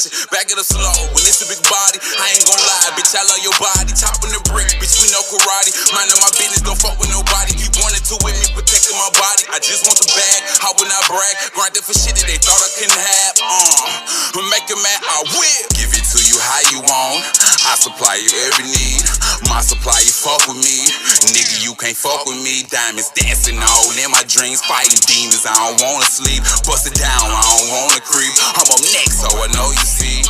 watch it, back it up slow. When it's a big body, I ain't gon' lie, bitch, I love your body. Topping the brick, bitch, we know karate. Minding my business, don't fuck with nobody. Keep wanting to with me, protecting my body. I just want the bag, I will not brag. Grinding for shit that they thought I couldn't have. Make it mad, I will. Give it to you how you want. I supply you every need. My supply, you fuck with me. Nigga, you can't fuck with me. Diamonds dancing all in my dreams. Fighting demons, I don't wanna sleep. Bust it down, I don't wanna creep. I'm up next, so I know you see.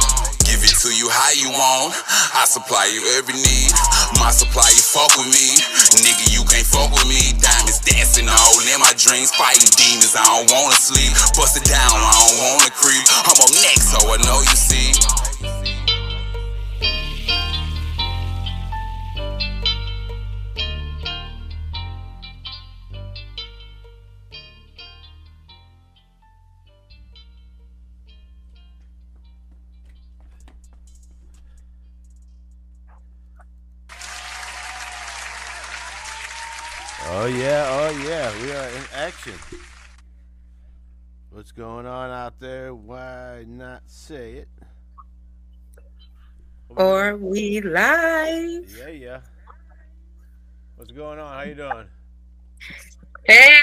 Give it to you how you want. I supply you every need. My supply, you fuck with me. Nigga, you can't fuck with me. Diamonds dancing all in my dreams. Fighting demons, I don't wanna sleep. Bust it down, I don't wanna creep. I'm up next, so I know you see. Oh yeah, we are in action. What's going on out there? Why not say it? Or we live. Yeah. What's going on? How you doing? Hey.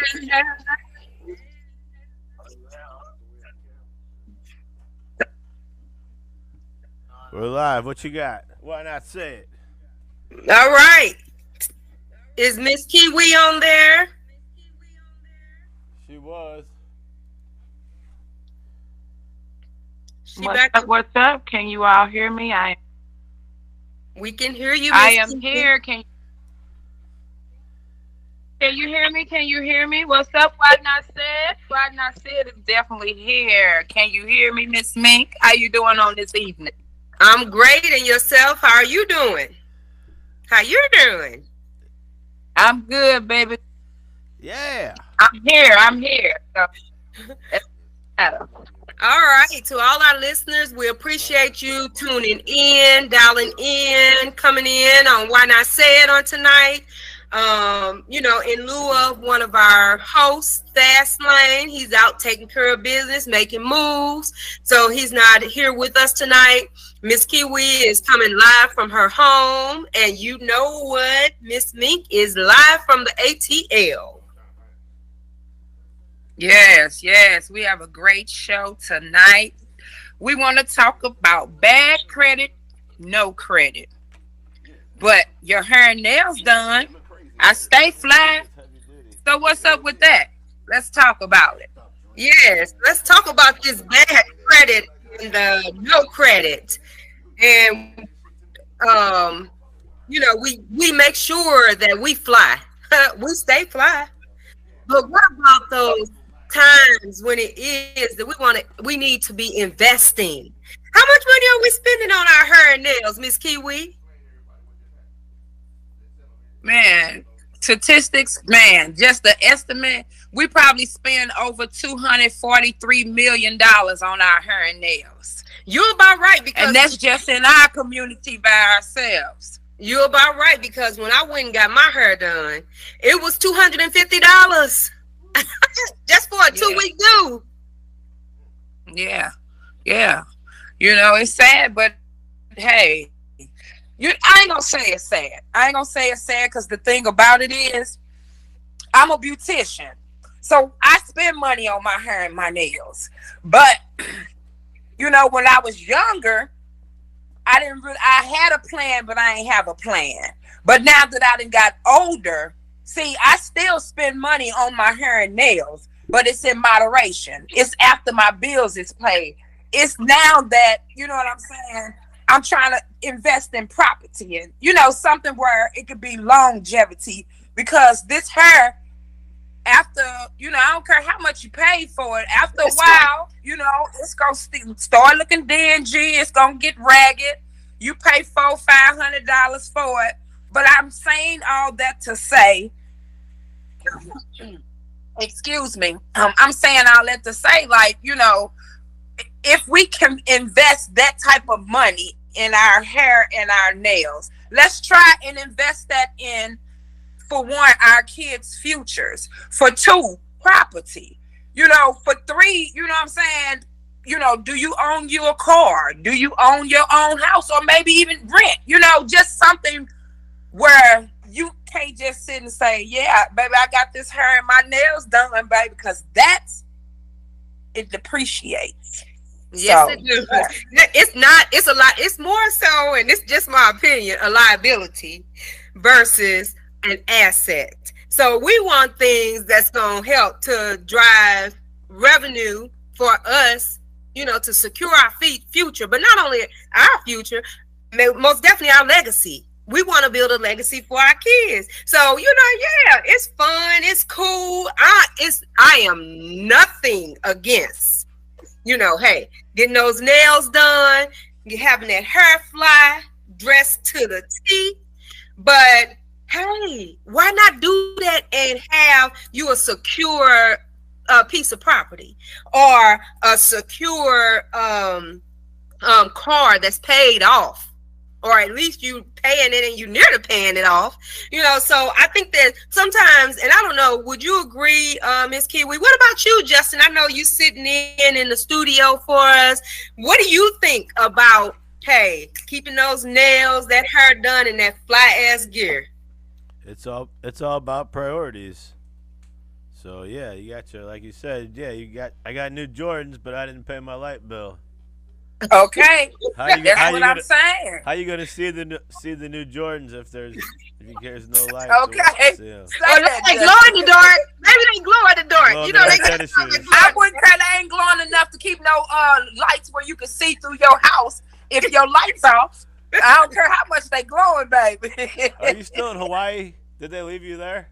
We're live. What you got? Why not say it? All right. Is Miss Kiwi on there? She was. What's up? Can you all hear me? We can hear you, I Miss am Kiwi. here. Can you hear me? Can you hear me? What's up? Why not said? Why not said is definitely here. Can you hear me, Miss Mink? How you doing on this evening? I'm great. And yourself? How are you doing? How you doing? I'm good, baby. Yeah. I'm here. So, all right. To all our listeners, we appreciate you tuning in, dialing in, coming in on Why Not Say It on tonight. In lieu of one of our hosts, Fast Lane, he's out taking care of business, making moves. So he's not here with us tonight. Miss Kiwi is coming live from her home. And you know what? Miss Mink is live from the ATL. Yes. We have a great show tonight. We want to talk about bad credit, no credit. But your hair and nails done. I stay fly. So what's up with that? Let's talk about it. Yes, let's talk about this bad credit and the no credit. And we make sure that we fly. We stay fly. But what about those times when it is that we need to be investing? How much money are we spending on our hair and nails, Miss Kiwi? Man, statistics, just the estimate, we probably spend over $243 million on our hair and nails. You're about right, and that's just in our community by ourselves. You're about right, because when I went and got my hair done, it was $250 just for a 2-week due. Yeah. It's sad, but hey, I ain't gonna say it's sad. Because the thing about it is, I'm a beautician, so I spend money on my hair and my nails. But when I was younger, I had a plan, but I ain't have a plan. But now that I done got older, see, I still spend money on my hair and nails, but it's in moderation. It's after my bills is paid. It's now that, you know what I'm saying, I'm trying to invest in property and, something where it could be longevity, because this hair, after, I don't care how much you pay for it, after a while, it's going to start looking dingy. It's going to get ragged. You pay $400-$500 for it. But I'm saying all that to say, excuse me, I'm saying all that to say, if we can invest that type of money in our hair and our nails, let's try and invest that in, for one, our kids' futures, for two, property, for three, do you own your car? Do you own your own house, or maybe even rent? Just something where you can't just sit and say, yeah, baby, I got this hair and my nails done, baby, because it depreciates. Yes, So, it do. It's not. It's a lot. It's more so, and it's just my opinion, a liability versus an asset. So we want things that's gonna help to drive revenue for us, to secure our future, but not only our future, most definitely our legacy. We want to build a legacy for our kids. So, yeah, it's fun, it's cool. I am nothing against, hey, getting those nails done, having that hair fly, dressed to the T. But hey, why not do that and have you a secure piece of property, or a secure car that's paid off, or at least you paying it and you near to paying it off. So I think that sometimes, and I don't know, would you agree, Miss Kiwi? What about you, Justin? I know you sitting in the studio for us. What do you think about, hey, keeping those nails, that hair done, and that fly ass gear? It's all about priorities. So yeah, you got your, like you said, yeah, I got new Jordans, but I didn't pay my light bill. okay, That's what I'm saying. How you gonna see the new Jordans if there's no light? Okay, Well, they glow in the dark. Maybe they glow in the dark. Well, They I wouldn't say they ain't glowing enough to keep no lights where you can see through your house if your lights off. I don't care how much they glowing, baby. Are you still in Hawaii? Did they leave you there?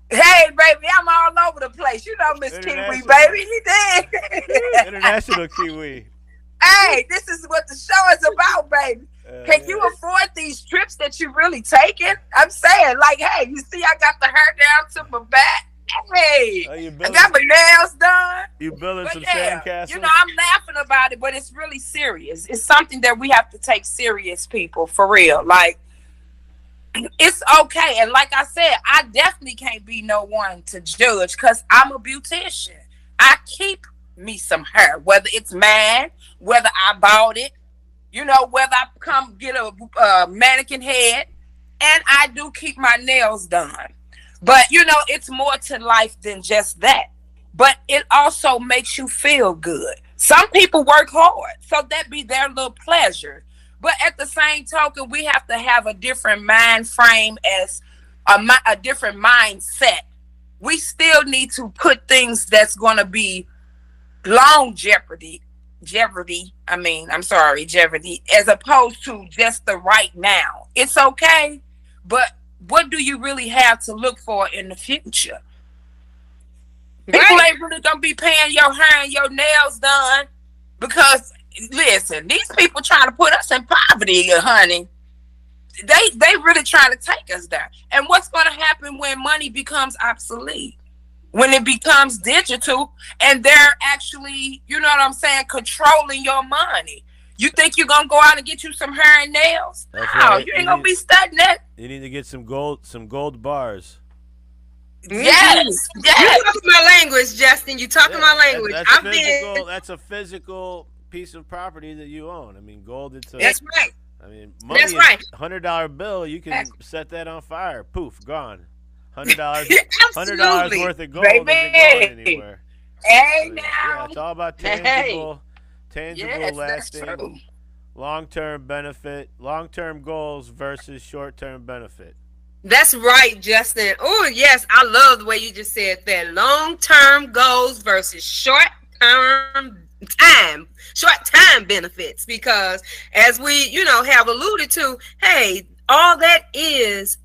Hey, baby, I'm all over the place. Miss Kiwi, baby. You did. International Kiwi. Hey, this is what the show is about, baby. Can you afford these trips that you really taking? I'm saying, like, hey, you see, I got the hair down to my back. Hey, I got my nails done. You building some sandcastles? I'm laughing about it, but it's really serious. It's something that we have to take serious, people, for real. Like, it's okay. And like I said, I definitely can't be no one to judge because I'm a beautician. I keep me some hair, whether it's mine, whether I bought it, whether I come get a mannequin head, and I do keep my nails done. But, it's more to life than just that. But it also makes you feel good. Some people work hard, so that be their little pleasure. But at the same token, we have to have a different mind frame, as a different mindset. We still need to put things that's going to be long jeopardy, as opposed to just the right now. It's okay, but what do you really have to look for in the future? Right. People ain't really gonna be paying your hair and your nails done because, listen, these people trying to put us in poverty, honey. They really trying to take us there. And what's going to happen when money becomes obsolete? When it becomes digital and they're actually, controlling your money. You think you're going to go out and get you some hair and nails? That's No, right. you ain't going to be studying that. You need to get some gold bars. Yes. You talking my language, Justin. You talking my language. That's a physical piece of property that you own. I mean, gold. That's right. I mean, money. That's right. $100 bill. You can set that on fire. Poof, gone. $100 worth of gold isn't going anywhere. Hey, now. Yeah, it's all about tangible, lasting, long-term benefit, long-term goals versus short-term benefit. That's right, Justin. Oh, yes. I love the way you just said that. Long-term goals versus short-term time benefits. Because as we, have alluded to, hey, all that is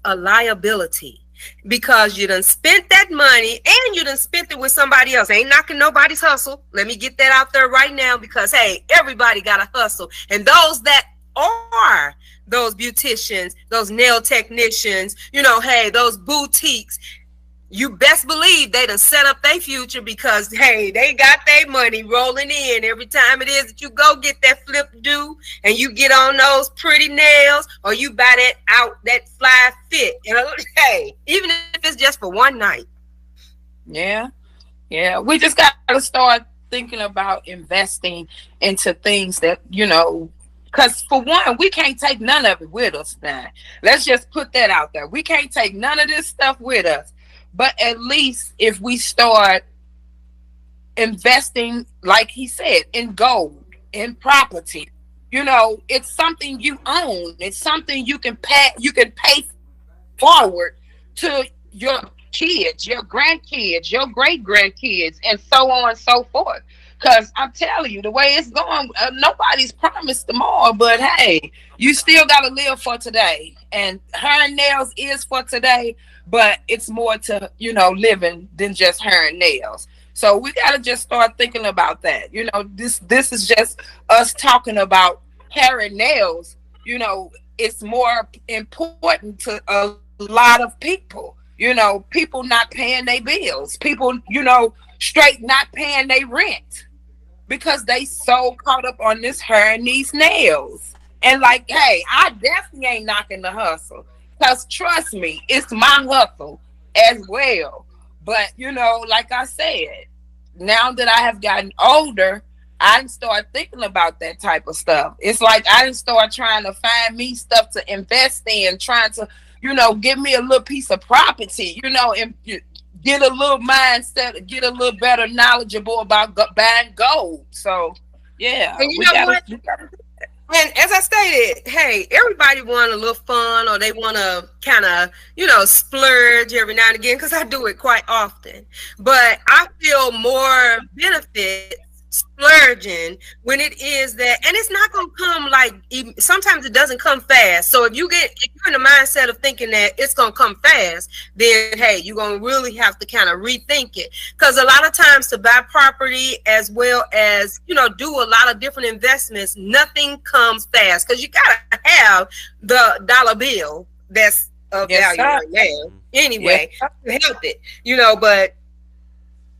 a liability. Because you done spent that money and you done spent it with somebody else. Ain't knocking nobody's hustle. Let me get that out there right now because, hey, everybody got a hustle. And those that are those beauticians, those nail technicians, hey, those boutiques, you best believe they done set up their future because, hey, they got their money rolling in every time it is that you go get that flip do and you get on those pretty nails or you buy that fly fit. Hey, even if it's just for one night. Yeah. We just got to start thinking about investing into things that, because for one, we can't take none of it with us now. Let's just put that out there. We can't take none of this stuff with us. But at least if we start investing, like he said, in gold, in property, it's something you own. It's something you can pay forward to your kids, your grandkids, your great grandkids, and so on and so forth. Because I'm telling you, the way it's going, nobody's promised tomorrow, but hey, you still got to live for today. And hair and nails is for today, but it's more to, living than just hair and nails. So we got to just start thinking about that. This is just us talking about hair and nails. It's more important to a lot of people. People not paying their bills. People, straight not paying their rent because they so caught up on this hair and these nails. And like, hey, I definitely ain't knocking the hustle, because trust me, it's my hustle as well. But, like I said, now that I have gotten older, I didn't start thinking about that type of stuff. It's like I didn't start trying to find me stuff to invest in, trying to, give me a little piece of property, and get a little mindset, get a little better knowledgeable about buying gold. So, yeah. And what? And as I stated, hey, everybody want a little fun, or they want to kind of, splurge every now and again, because I do it quite often. But I feel more benefit splurging when it is that, and it's not going to come sometimes it doesn't come fast. So if you're in the mindset of thinking that it's going to come fast, then hey, you're going to really have to kind of rethink it, because a lot of times to buy property as well as do a lot of different investments, nothing comes fast, because you got to have the dollar bill that's of value right now anyway to help it, but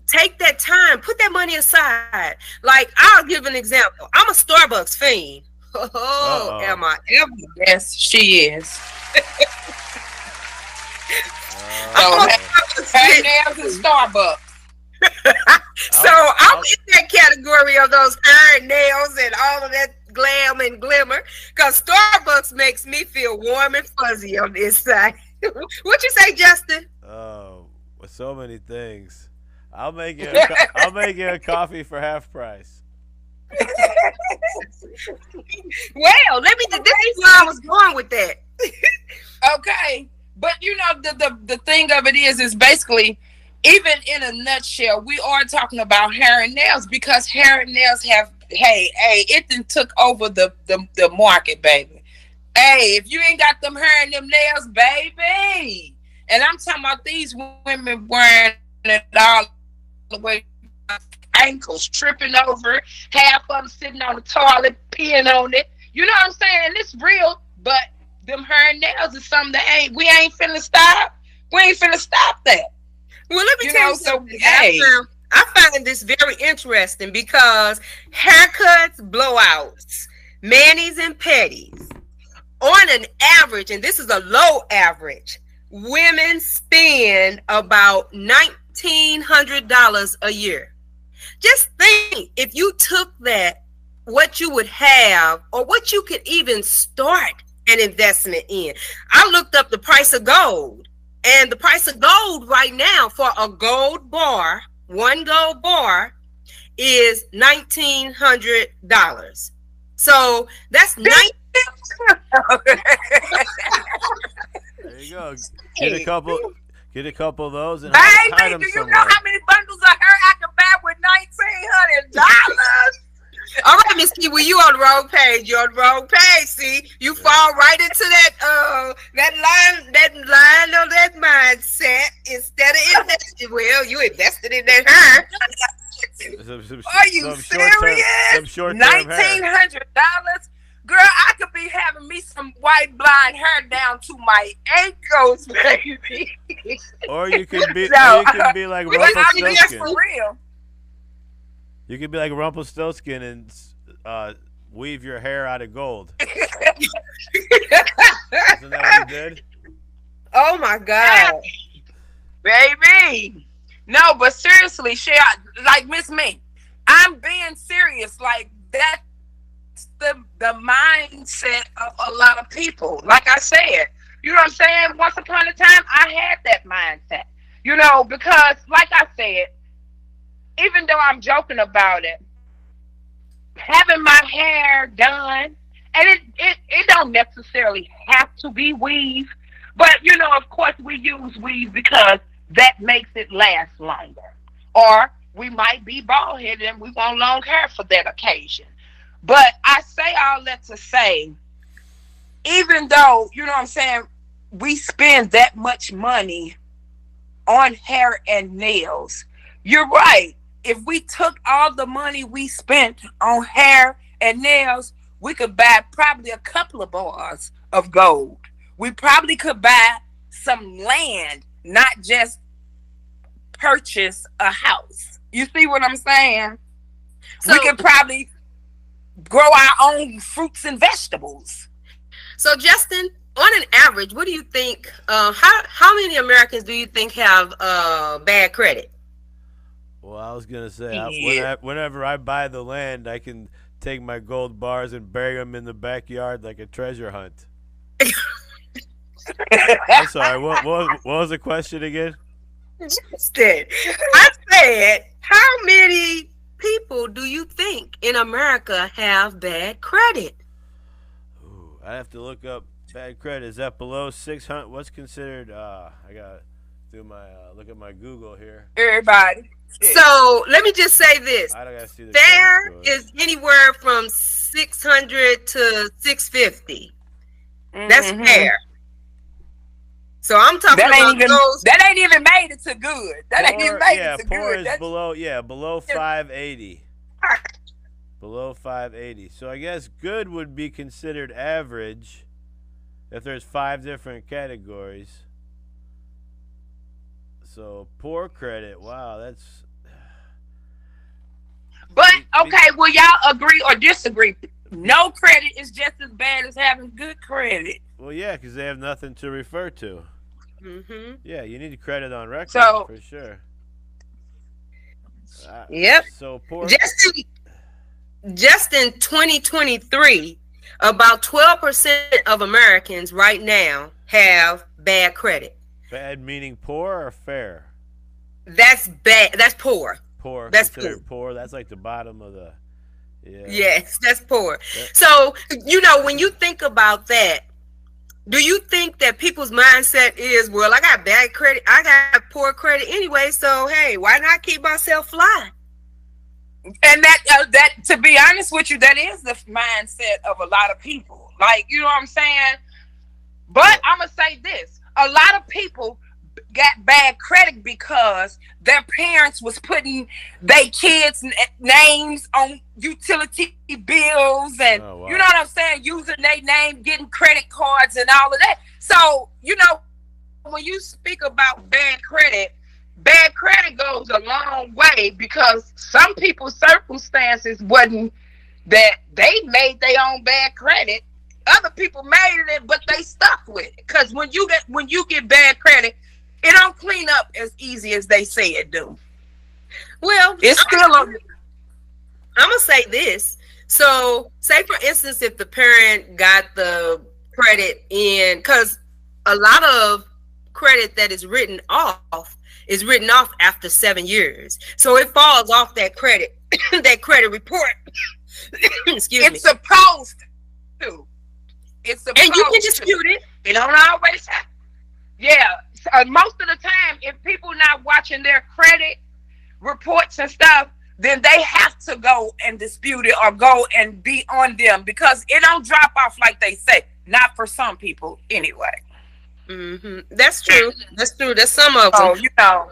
take that time, put that money aside. Like, I'll give an example. I'm a Starbucks fiend. Oh, am I ever? Yes, she is. Her nails in Starbucks. So I'm in that category of those iron nails and all of that glam and glimmer, because Starbucks makes me feel warm and fuzzy on this side. What you say, Justin? Oh, with so many things. I'll make you a coffee for half price. Well, this is where I was going with that. Okay, but the thing of it is basically, even in a nutshell, we are talking about hair and nails, because hair and nails have, it done took over the market, baby. Hey, if you ain't got them hair and them nails, baby, and I'm talking about these women wearing it all the way ankles, tripping over, half of them sitting on the toilet, peeing on it. You know what I'm saying? It's real, but them hair and nails is something that we ain't finna stop. We ain't finna stop that. Well, let me tell you something. I find this very interesting, because haircuts, blowouts, manis, and petties, on an average, and this is a low average, women spend about $1,900 a year. Just think, if you took that, what you would have, or what you could even start an investment in. I looked up the price of gold, and the price of gold right now for a gold bar, one gold bar, is $1,900. So that's There you go. Get a couple of those and hide them do you somewhere. know how many bundles of hair I can buy with $1,900? All right, Miss Key, well, you on the wrong page. You're on the wrong page. See, you fall right into that line of that mindset. Instead of investing, well, you invested in that hair. Are you serious? $1,900? Girl, I could be having me some white blonde hair down to my ankles, baby. Or you can be like Rumpelstiltskin. For real. You could be like Rumpelstiltskin and weave your hair out of gold. Isn't that what you did? Oh my God, baby! No, but seriously, like Miss Me, I'm being serious. Like that's the mindset of a lot of people. Like I said, you know what I'm saying? Once upon a time, I had that mindset. You know, because like I said, even though I'm joking about it, having my hair done, and it don't necessarily have to be weave, but you know, of course, we use weave because that makes it last longer. Or we might be bald headed and we want long hair for that occasion. But I say all that to say, even though, you know what I'm saying, we spend that much money on hair and nails, you're right. If we took all the money we spent on hair and nails, we could buy probably a couple of bars of gold. We probably could buy some land, not just purchase a house. You see what I'm saying? So, we could probably grow our own fruits and vegetables. So, Justin, on an average, what do you think? How many Americans do you think have bad credit? Well, I was gonna say, whenever I buy the land, I can take my gold bars and bury them in the backyard like a treasure hunt. I'm sorry. What was the question again? Justin, I said, how many people do you think in America have bad credit? Ooh, I have to look up bad credit. Is that below 600? What's considered? I gotta do my look at my Google here. Everybody. So let me just say this: I don't gotta see the fair is anywhere from 600 to 650. That's fair. So I'm talking about those. That ain't even made it to good. That ain't even made it to poor good. Is below 580. Below 580. So I guess good would be considered average if there's 5 different categories. So poor credit, wow, that's. But okay, will y'all agree or disagree? No credit is just as bad as having good credit. Well, yeah, because they have nothing to refer to. Mm-hmm. Yeah, you need credit on record for sure. Yep. So poor. Just in 2023, about 12% of Americans right now have bad credit. Bad meaning poor or fair? That's bad. That's poor. Poor. That's poor. That's like the bottom of the. Yeah. Yes, that's poor. So, you know, when you think about that, do you think that people's mindset is, well, I got bad credit, I got poor credit anyway, so hey, why not keep myself fly? And that to be honest with you, that is the mindset of a lot of people. Like, you know what I'm saying? But I'm gonna say this: a lot of people got bad credit because their parents was putting their kids' names on utility bills and you know what I'm saying, using their name, getting credit cards and all of that. So, you know, when you speak about bad credit goes a long way because some people's circumstances wasn't that they made their own bad credit. Other people made it, but they stuck with it. Because when you get bad credit, it don't clean up as easy as they say it do. Well, it's still I'm gonna say this. So, say for instance, if the parent got the credit in, because a lot of credit that is written off after 7 years. So it falls off that credit, that credit report. Excuse me. It's supposed to. And you can dispute it. It don't always happen. Yeah. Most of the time, if people not watching their credit reports and stuff, then they have to go and dispute it or go and be on them because it don't drop off like they say. Not for some people, anyway. Mm-hmm. That's true. That's true. That's some of them. Oh, you know.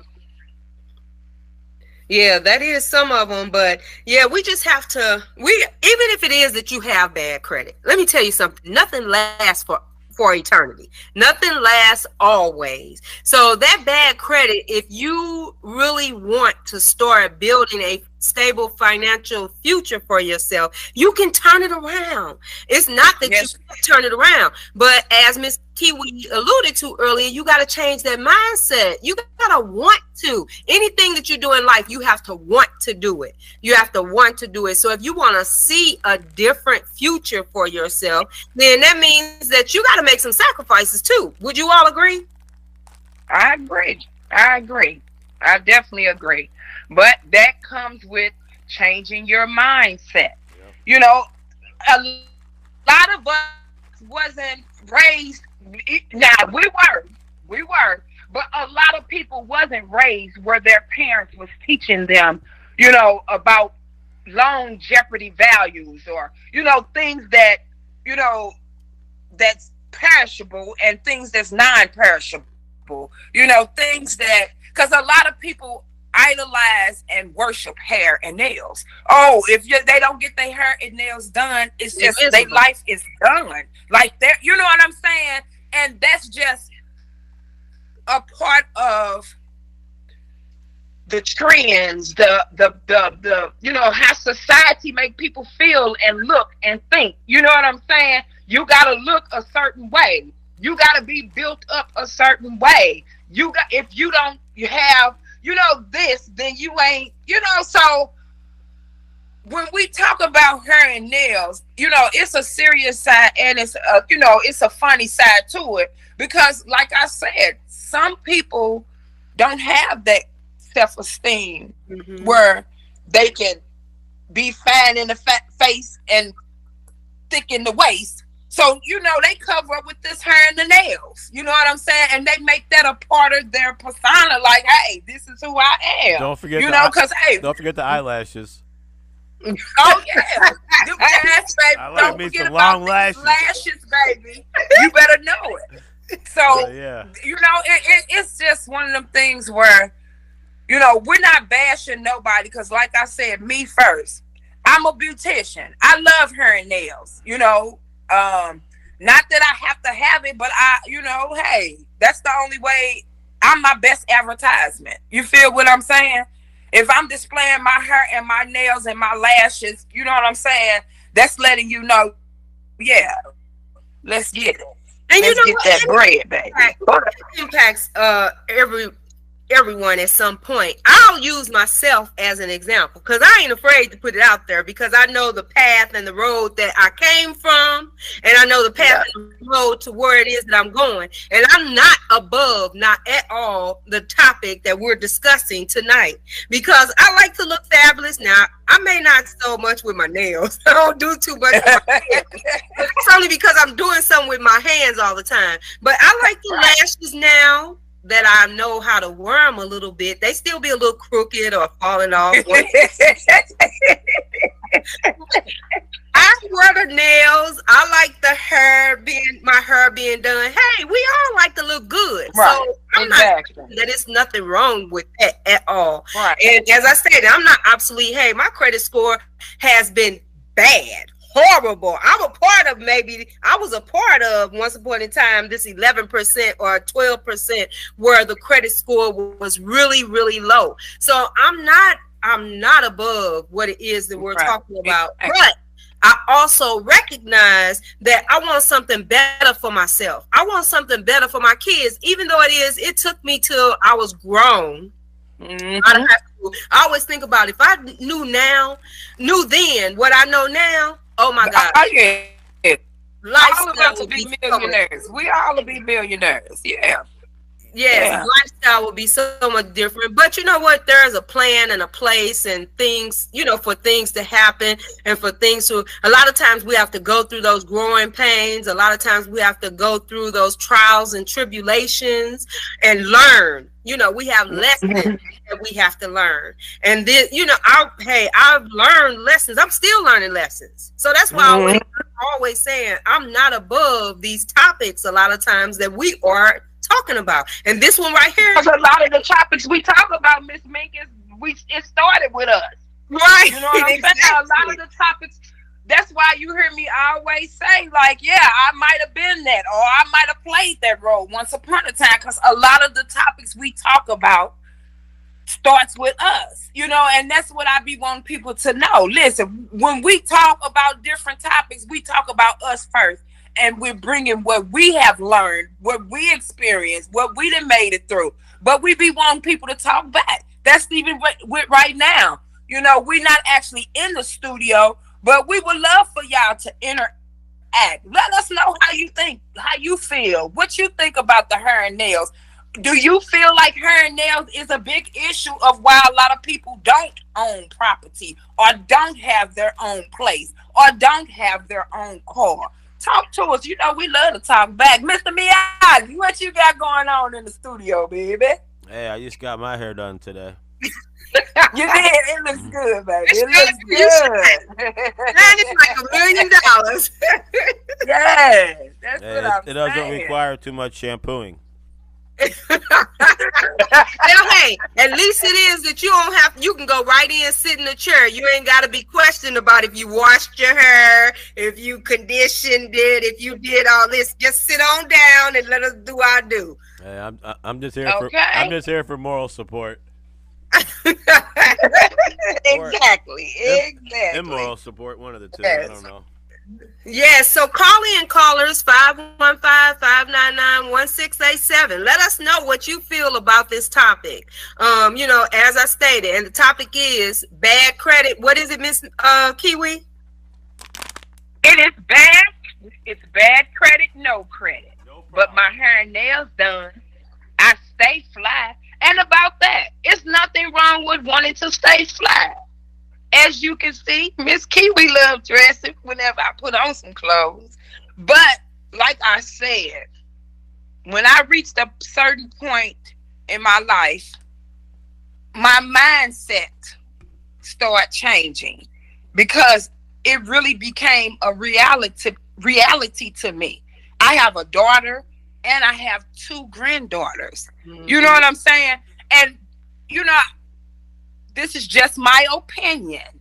Yeah, that is some of them. But yeah, we just have to. Even if it is that you have bad credit, let me tell you something. Nothing lasts for eternity. Nothing lasts always. So that bad credit, if you really want to start building a stable financial future for yourself, you can turn it around. It's not that Yes. you can't turn it around, but as Miss Kiwi alluded to earlier, you got to change that mindset. You got to want to. Anything that you do in life, you have to want to do it. You have to want to do it. So if you want to see a different future for yourself, then that means that you got to make some sacrifices too. Would you all agree? I agree. I definitely agree. But that comes with changing your mindset. Yep. You know, a lot of us wasn't raised. Now we were, but a lot of people wasn't raised where their parents was teaching them, you know, about longevity values, or you know, things that, you know, that's perishable and things that's non-perishable. You know, things that, because a lot of people idolize and worship hair and nails. Oh, if they don't get their hair and nails done, it's just their life is done. Like that, you know what I'm saying? And that's just a part of the trends, the you know, how society make people feel and look and think. You know what I'm saying? You gotta look a certain way. You gotta be built up a certain way. If you don't, you have, you know, this, then you ain't, you know. So when we talk about hair and nails, you know, it's a serious side, and it's a, you know, it's a funny side to it, because like I said, some people don't have that self-esteem where they can be fine in the face and thick in the waist. So, you know, they cover up with this hair and the nails. You know what I'm saying? And they make that a part of their persona. Like, hey, this is who I am. Don't forget, you know, because hey, don't forget the eyelashes. Oh yeah, yes, baby. I like Don't me forget some about long these lashes. lashes, baby. You better know it. So, Yeah. you know, it's just one of them things where, you know, we're not bashing nobody, because like I said, me first, I'm a beautician. I love hair and nails, you know. Not that I have to have it, but I, you know, hey, that's the only way. I'm my best advertisement. You feel what I'm saying? If I'm displaying my hair and my nails and my lashes, you know what I'm saying? That's letting you know, yeah, let's get it. And let's you know get what? that bread, baby. It impacts everyone at some point. I'll use myself as an example, because I ain't afraid to put it out there, because I know the path and the road that I came from, and I know the path and the road to where it is that I'm going. And I'm not above, not at all, the topic that we're discussing tonight, because I like to look fabulous. Now, I may not so much with my nails. I don't do too much with my hands. It's only because I'm doing something with my hands all the time. But I like the lashes now that I know how to wear them a little bit. They still be a little crooked or falling off. I wear the nails. I like the hair my hair being done. Hey, we all like to look good. Right. So I'm not saying that it's nothing wrong with that at all. Right. And as I said, I'm not obsolete. Hey, my credit score has been bad. Horrible. I was a part of once upon a time this 11% or 12% where the credit score was really, really low. So I'm not above what it is that we're talking about. But I also recognize that I want something better for myself. I want something better for my kids, even though it took me till I was grown. I always think about, if I knew then what I know now. Oh my God! Oh yeah, Lifestyle all of us will be millionaires. We all will be millionaires. Yeah. Yes, lifestyle will be so much different. But you know what? There's a plan and a place and things, you know, for things to happen and for things to. A lot of times we have to go through those growing pains. A lot of times we have to go through those trials and tribulations and learn. You know, we have lessons that we have to learn. And then, you know, I've learned lessons. I'm still learning lessons. So that's why I'm always saying I'm not above these topics a lot of times that we are talking about. And this one right here, because a lot of the topics we talk about, Miss Mink, it started with us. Right. You know what I'm saying? A lot of the topics, that's why you hear me always say, like, yeah, I might have been that, or I might have played that role once upon a time, because a lot of the topics we talk about starts with us, you know, and that's what I be wanting people to know. Listen, when we talk about different topics, we talk about us first, and we're bringing what we have learned, what we experienced, what we done made it through. But we be wanting people to talk back. That's even with right now. You know, we're not actually in the studio, but we would love for y'all to interact. Let us know how you think, how you feel, what you think about the hair and nails. Do you feel like hair and nails is a big issue of why a lot of people don't own property or don't have their own place or don't have their own car? Talk to us. You know, we love to talk back. Mr. Miyagi, what you got going on in the studio, baby? Hey, I just got my hair done today. You did. It looks good, baby. It looks good. That is like $1 million. Yeah, that's what I'm it doesn't saying. require too much shampooing. Well, hey, at least it is that you don't have. You can go right in, sit in the chair. You ain't got to be questioned about if you washed your hair, if you conditioned it, if you did all this. Just sit on down and let us do our do. Hey, I'm just here for moral support. Exactly. Immoral support, one of the two. Yes. I don't know. Yes, so call in, callers, 515-599-1687. Let us know what you feel about this topic. You know, as I stated, and the topic is bad credit. What is it, Miss Kiwi? It is bad. It's bad credit, no credit. But my hair and nails done. I stay fly. And about that, it's nothing wrong with wanting to stay fly. As you can see, Miss Kiwi loves dressing whenever I put on some clothes. But like I said, when I reached a certain point in my life, my mindset started changing because it really became a reality to me. I have a daughter and I have 2 granddaughters. Mm-hmm. You know what I'm saying? And, you know, this is just my opinion.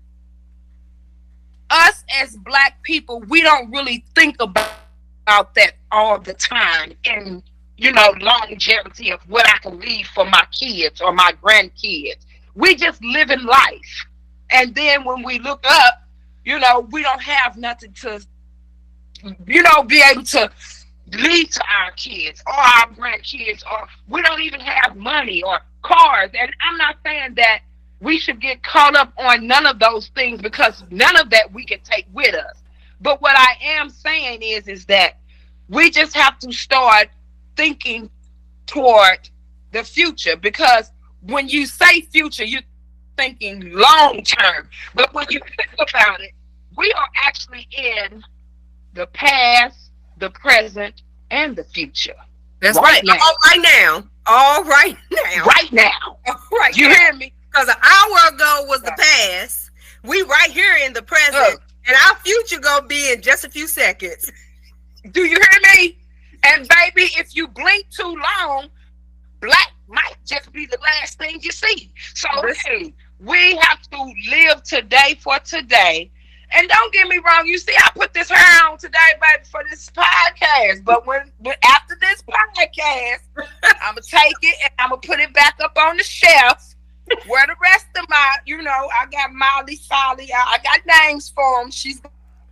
Us as Black people, we don't really think about that all the time and, you know, longevity of what I can leave for my kids or my grandkids. We just live in life. And then when we look up, you know, we don't have nothing to, you know, be able to leave to our kids or our grandkids, or we don't even have money or cars. And I'm not saying that we should get caught up on none of those things because none of that we can take with us. But what I am saying is that we just have to start thinking toward the future, because when you say future, you're thinking long term. But when you think about it, we are actually in the past, the present, and the future. That's right. Now. All right now. All right now. Right now. All right. You hear me? Because an hour ago was the past. We right here in the present. And our future gonna be in just a few seconds. Do you hear me? And baby, if you blink too long, Black might just be the last thing you see. So hey, we have to live today for today. And don't get me wrong, you see, I put this hair on today, baby, for this podcast. But when after this podcast, I'm gonna take it and I'm gonna put it back up on the shelf. Where the rest of my, you know, I got Molly, Solly, I got names for them. She's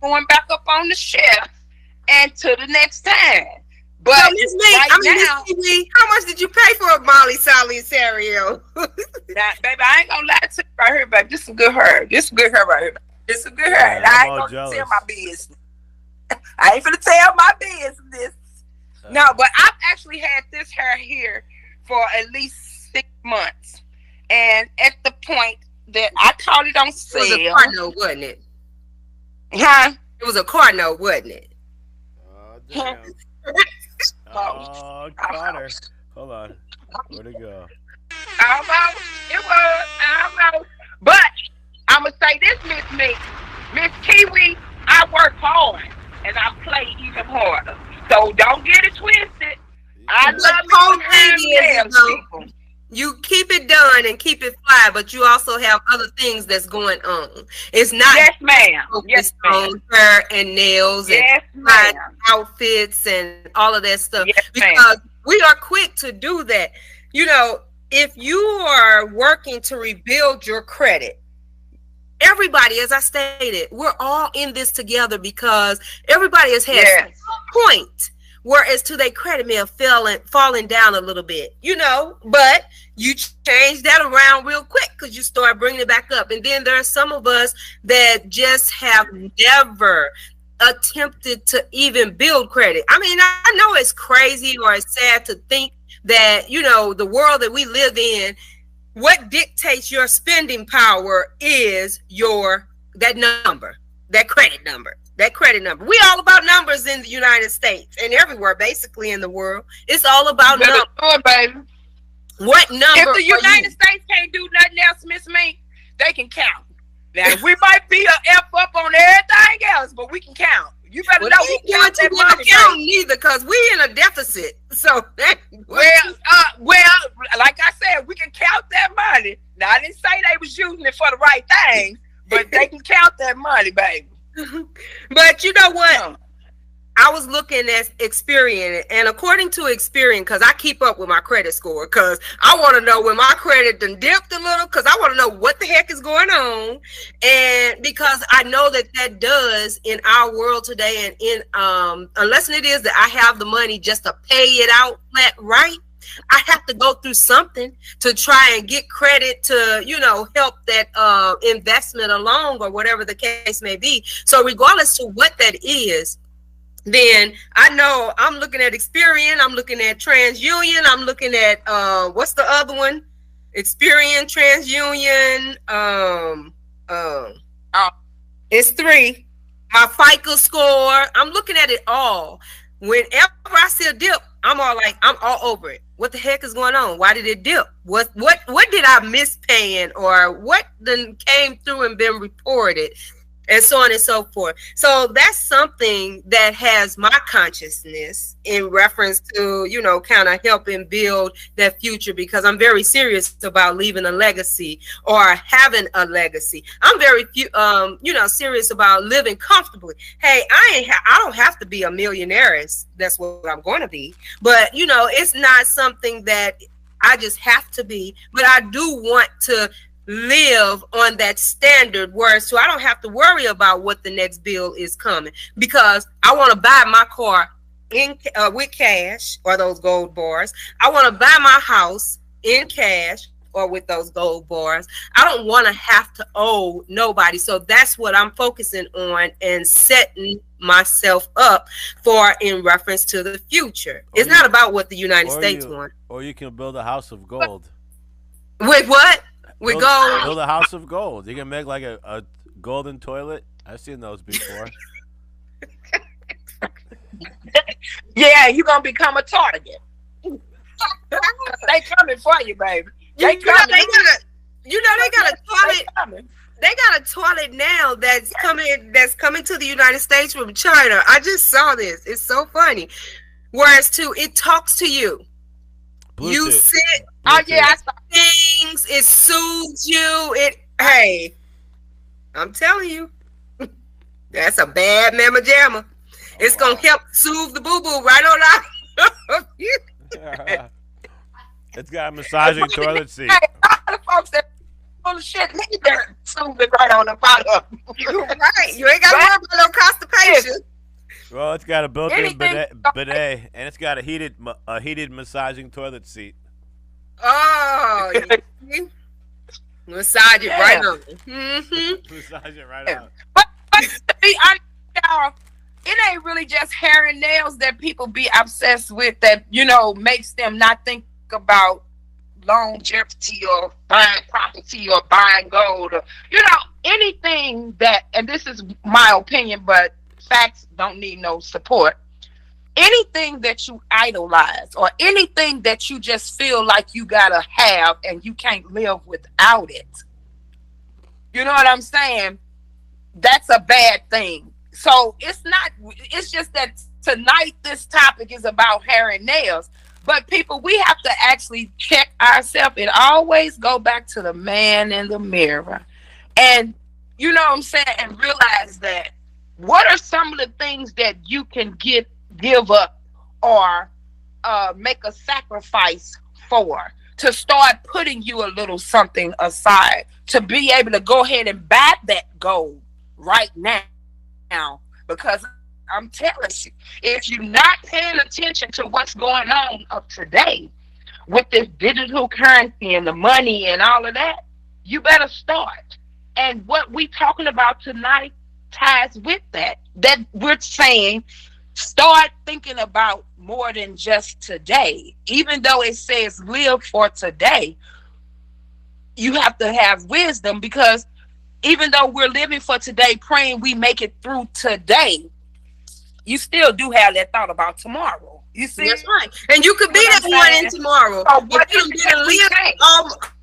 going back up on the shelf and to the next time. But so, Miss Lee, how much did you pay for a Molly, Solly, and Sario? Now, baby, I ain't gonna lie to you right here, baby. This is good hair. This is good hair right here. This is good hair. I ain't gonna tell my business. I ain't gonna tell my business. No, but I've actually had this hair here for at least 6 months. And at the point that I caught it on sale. It was a car note, wasn't it? Huh? It was a car note, wasn't it? Oh, damn. Oh, Connor. Hold on. Where'd it go? Almost. It was. Almost. But I'm going to say this, Miss Kiwi, I work hard and I play even harder. So don't get it twisted. I love people. You keep it done and keep it fly, but you also have other things that's going on. It's not yes, ma'am. Yes, on hair and nails yes, and ma'am. Outfits and all of that stuff. Yes, because we are quick to do that. You know, if you are working to rebuild your credit, everybody, as I stated, we're all in this together because everybody has had some point whereas to their credit may have fallen down a little bit, you know, but you change that around real quick because you start bringing it back up. And then there are some of us that just have never attempted to even build credit. I mean, I know it's crazy or it's sad to think that, you know, the world that we live in, what dictates your spending power is that number, that credit number. That credit number. We all about numbers in the United States and everywhere, basically in the world. It's all about numbers, baby. What number? If the United States can't do nothing else, Miss Mink, they can count. Now we might be a F up on everything else, but we can count. You better know we can count that money. Count neither, because we in a deficit. So well, like I said, we can count that money. Now I didn't say they was using it for the right thing, but they can count that money, baby. But you know what? I was looking at Experian, and according to Experian, because I keep up with my credit score, because I want to know when my credit done dipped a little, because I want to know what the heck is going on, and because I know that does in our world today, and in unless it is that I have the money just to pay it out flat right, I have to go through something to try and get credit to, you know, help that investment along or whatever the case may be. So regardless to what that is, then I know I'm looking at Experian, I'm looking at TransUnion, I'm looking at what's the other one? Experian, TransUnion, it's 3. My FICO score, I'm looking at it all. Whenever I see a dip, I'm all over it. What the heck is going on? Why did it dip? What did I miss paying, or what then came through and been reported, and so on and so forth. So that's something that has my consciousness in reference to, you know, kind of helping build that future, because I'm very serious about leaving a legacy or having a legacy. I'm very, serious about living comfortably. Hey, I don't have to be a millionaire. That's what I'm going to be. But, you know, it's not something that I just have to be, but I do want to live on that standard where so I don't have to worry about what the next bill is coming, because I want to buy my car in with cash or those gold bars. I want to buy my house in cash or with those gold bars. I don't want to have to owe nobody. So that's what I'm focusing on and setting myself up for in reference to the future. It's not about what the United States want. Or you can build a house of gold. With what? We go build a house of gold. You can make like a golden toilet. I've seen those before. Yeah, you're gonna become a target. They coming for you, baby. They got a toilet. They got a toilet now that's coming to the United States from China. I just saw this. It's so funny. Whereas it talks to you. Bluetooth. You sit. Oh yeah, I saw things. It soothes you. Hey, I'm telling you, that's a bad mamma jamma. It's gonna help soothe the boo boo right on out. It's got a massaging toilet seat. Hey, all the folks that full of shit need that soothe it right on the bottom. You're right. You ain't got to worry about no constipation. Well, it's got a built-in bidet, and it's got a heated massaging toilet seat. Oh, massage it right on. Mm-hmm. Massage it right on. But to be honest, y'all, it ain't really just hair and nails that people be obsessed with that, you know, makes them not think about longevity or buying property or buying gold or, you know, anything that, and this is my opinion, but facts don't need no support. Anything that you idolize or anything that you just feel like you gotta have and you can't live without it, you know what I'm saying? That's a bad thing. So it's just that tonight this topic is about hair and nails. But people, we have to actually check ourselves and always go back to the man in the mirror. And you know what I'm saying? And realize that what are some of the things that you can give up or make a sacrifice for to start putting you a little something aside to be able to go ahead and buy that gold right now. Because I'm telling you, if you're not paying attention to what's going on of today with this digital currency and the money and all of that, you better start. And what we talking about tonight ties with that. That we're saying start thinking about more than just today. Even though it says live for today, you have to have wisdom, because even though we're living for today, praying we make it through today, you still do have that thought about tomorrow. You see? That's right. And you could be that one in tomorrow. So what you can live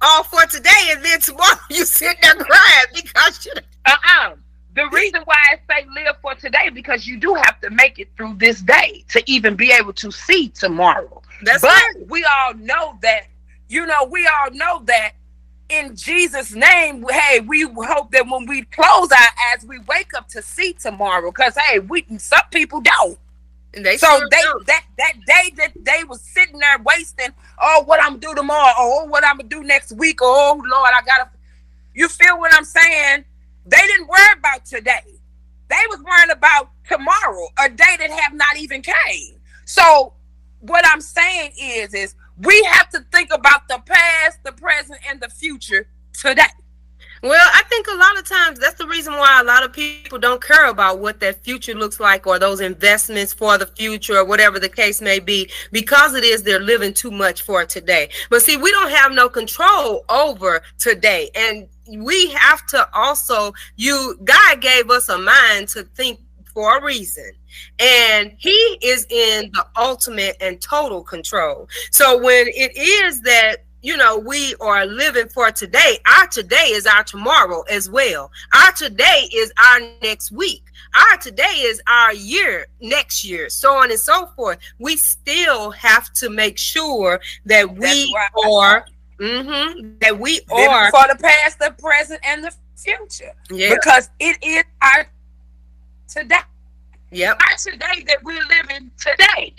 all for today, and then tomorrow you sit there crying because you the reason why I say live for today, because you do have to make it through this day to even be able to see tomorrow. But right. We all know that, in Jesus' name, hey, we hope that when we close our eyes, we wake up to see tomorrow. Because hey, some people don't. And that day that they was sitting there wasting, oh, what I'm gonna do tomorrow, oh, what I'm gonna do next week, oh Lord, you feel what I'm saying? They didn't worry about today. They was worrying about tomorrow, a day that have not even came. So what I'm saying is we have to think about the past, the present, and the future today. Well, I think a lot of times that's the reason why a lot of people don't care about what that future looks like, or those investments for the future, or whatever the case may be, because it is they're living too much for today. But see, we don't have no control over today. And we have to also, God gave us a mind to think for a reason. And he is in the ultimate and total control. So when it is that, we are living for today, our today is our tomorrow as well. Our today is our next week. Our today is our year, next year, so on and so forth. We still have to make sure that we are living for the past, the present, and the future. Yeah. Because it is our today. Yep. Our today that we're living today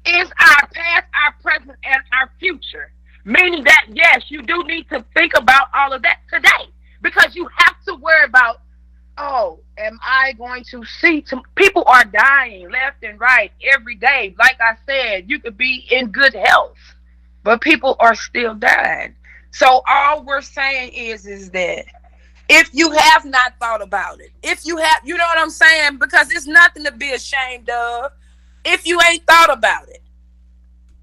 is our past, our present, and our future. Meaning that, yes, you do need to think about all of that today, because you have to worry about, oh, am I going to see? People are dying left and right every day. Like I said, you could be in good health, but people are still dying. So all we're saying is that if you have not thought about it, if you have, you know what I'm saying? Because it's nothing to be ashamed of if you ain't thought about it.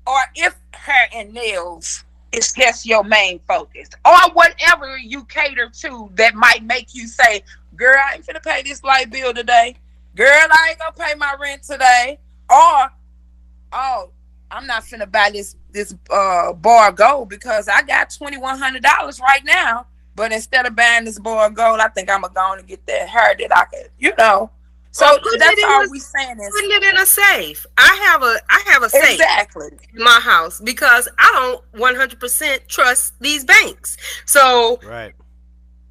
Or if hair and nails is just your main focus, or whatever you cater to that might make you say, girl, I ain't finna pay this light bill today. Girl, I ain't gonna pay my rent today. Or, oh, I'm not finna buy this bar of gold because I got $2,100 right now. But instead of buying this bar of gold, I think I'm gonna go and get that hair that I could, So that's all we saying is putting it in a safe. I have a safe in my house because I don't 100% trust these banks. So right.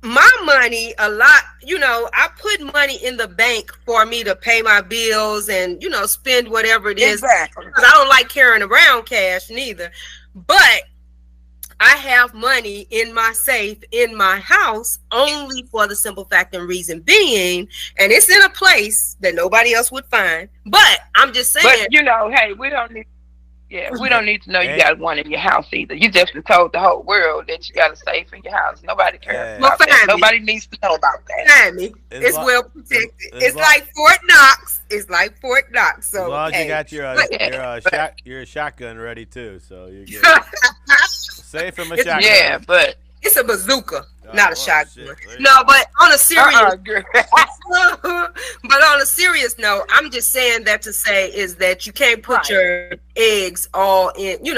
My money, a lot, I put money in the bank for me to pay my bills and, spend whatever it is. Exactly. Because I don't like carrying around cash neither. But I have money in my safe in my house only for the simple fact and reason being, and it's in a place that nobody else would find. But I'm just saying. But hey, we don't need to know you got one in your house either. You just told the whole world that you got a safe in your house. Nobody cares about that. Nobody needs to know about that. It's well protected. It's like Fort Knox. So as long as you got your shotgun ready too, so you're good. Safe from a shotgun. Yeah, but it's a bazooka, not a shotgun. No, but on a serious, but on a serious note, I'm just saying that to say is that you can't put your eggs all in, your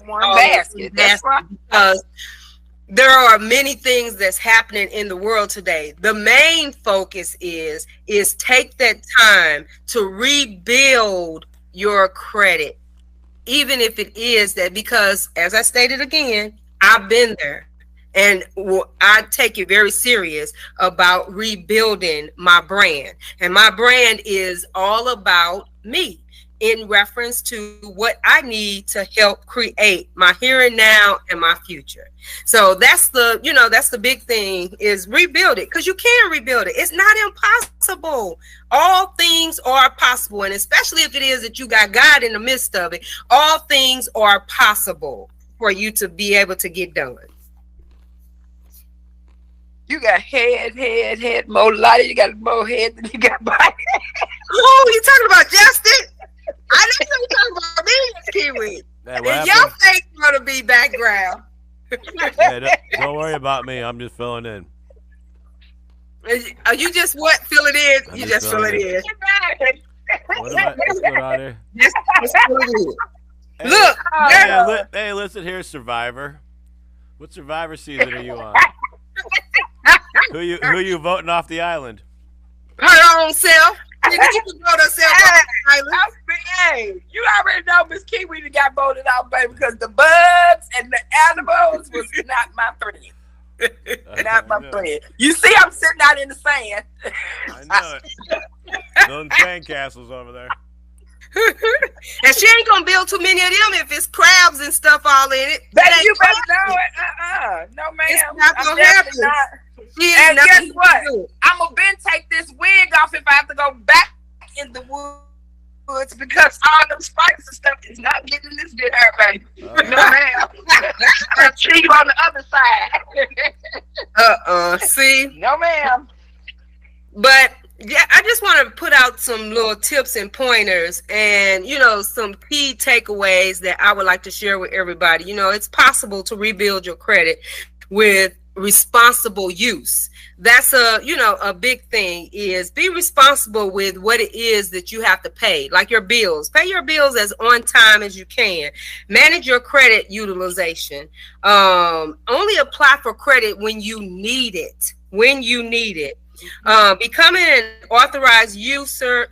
one basket. That's right. Because there are many things that's happening in the world today. The main focus is take that time to rebuild your credit. Even if it is that, because as I stated again, I've been there and I take it very serious about rebuilding my brand. And my brand is all about me. in reference to what I need to help create my here and now and my future. So that's the, that's the big thing, is rebuild it, because you can rebuild it. It's not impossible. All things are possible. And especially if it is that you got God in the midst of it, all things are possible for you to be able to get done. You got head, more lighter. You got more head than you got body. Oh, you talking about Justin? I know you're talking about me, Kiwi. And your face gonna be background. Hey, don't worry about me. I'm just filling in. Are you just what? Fill it in. I'm you just fill it in. Let's go out there. Just fill it in. Hey, Look. Hey, listen here, Survivor. What Survivor season are you on? Who you voting off the island? Her own self. She need to vote herself off the island. Hey, you already know Miss Kiwi got voted out, baby, because the bugs and the animals was not my friend. Not my friend. You see, I'm sitting out in the sand. I know it. Those sand castles over there. And she ain't gonna build too many of them if it's crabs and stuff all in it. Baby, you better know it. No, ma'am. It's not gonna happen. And guess what? I'm gonna take this wig off if I have to go back in the woods, because all them spikes and stuff is not getting this good hair, baby. No, ma'am. I'll see you on the other side. See? No, ma'am. But yeah, I just want to put out some little tips and pointers and, some key takeaways that I would like to share with everybody. It's possible to rebuild your credit with responsible use. That's a big thing, is be responsible with what it is that you have to pay, like your bills. Pay your bills as on time as you can. Manage your credit utilization. Only apply for credit when you need it. Becoming an authorized user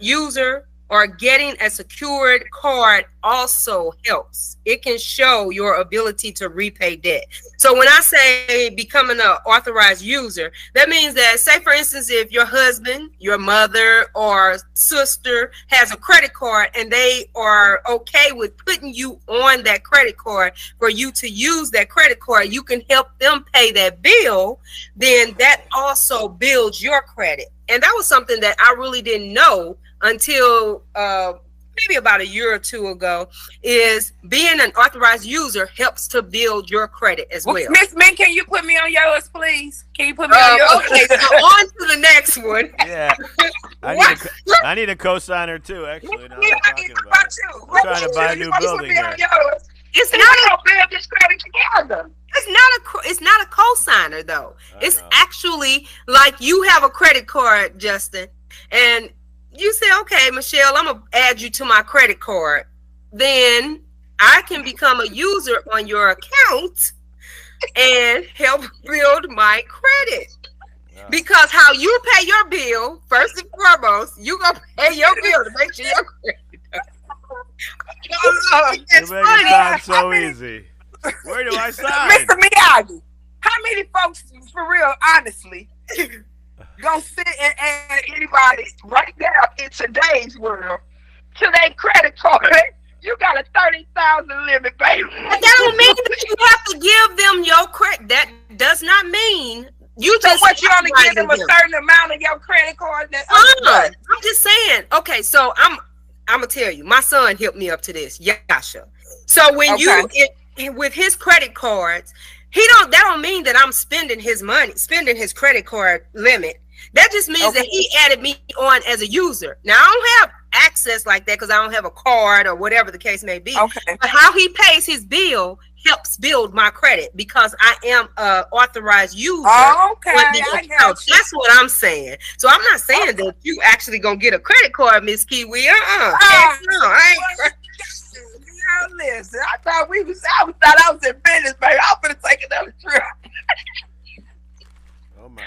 or getting a secured card also helps. It can show your ability to repay debt. So when I say becoming an authorized user, that means that, say for instance, if your husband, your mother, or sister has a credit card and they are okay with putting you on that credit card for you to use that credit card, you can help them pay that bill, then that also builds your credit. And that was something that I really didn't know until maybe about a year or two ago, is being an authorized user helps to build your credit as well. Miss Min, can you put me on yours, please? Can you put me on yours? Okay, so on to the next one. Yeah. I need a co-signer too, actually. Now I'm trying to buy a new building here. It's not a build this credit together. It's not a co-signer though. It's actually like you have a credit card, Justin, and you say, okay, Michelle, I'm going to add you to my credit card. Then I can become a user on your account and help build my credit. Yeah. Because how you pay your bill, first and foremost, you're going to pay your bill to make sure your credit. You make it sound so easy. Where do I sign? Mr. Miyagi, how many folks, for real, honestly, gonna sit and add anybody right now in today's world to their credit card? You got a 30,000 limit, baby. That don't mean that you have to give them your credit. That does not mean you just. So what, you only give them a certain amount of your credit card? I'm just saying. Okay, so I'm gonna tell you. My son helped me up to this, Yasha. So when with his credit cards, that don't mean that I'm spending his money, spending his credit card limit. That just means that he added me on as a user. Now, I don't have access like that because I don't have a card or whatever the case may be. Okay. But how he pays his bill helps build my credit because I am an authorized user. Okay, that's what I'm saying. So I'm not saying that you actually gonna get a credit card, Miss Kiwi. No, I ain't. Listen, I thought I was in business, baby. I'm gonna take another trip. Oh my.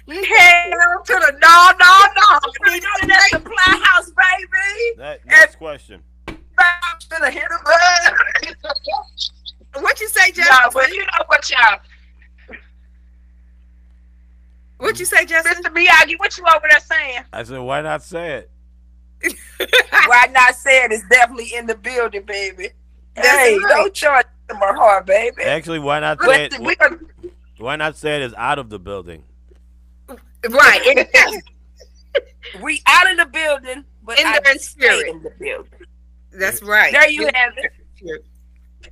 Hell to the no. You know that supply house, baby. Next question. To hit him. What you say, Justin? No, but you know what, y'all. What you say, Justin? Mr. Miyagi, what you over there saying? I said, why not say it? Why not say it is definitely in the building, baby. That's Hey, right. don't charge them my heart, baby. Actually, why not say But it? Why not say it is out of the building? Right. we out of the building, but In I the stay spirit. in the building. That's right. There you have it.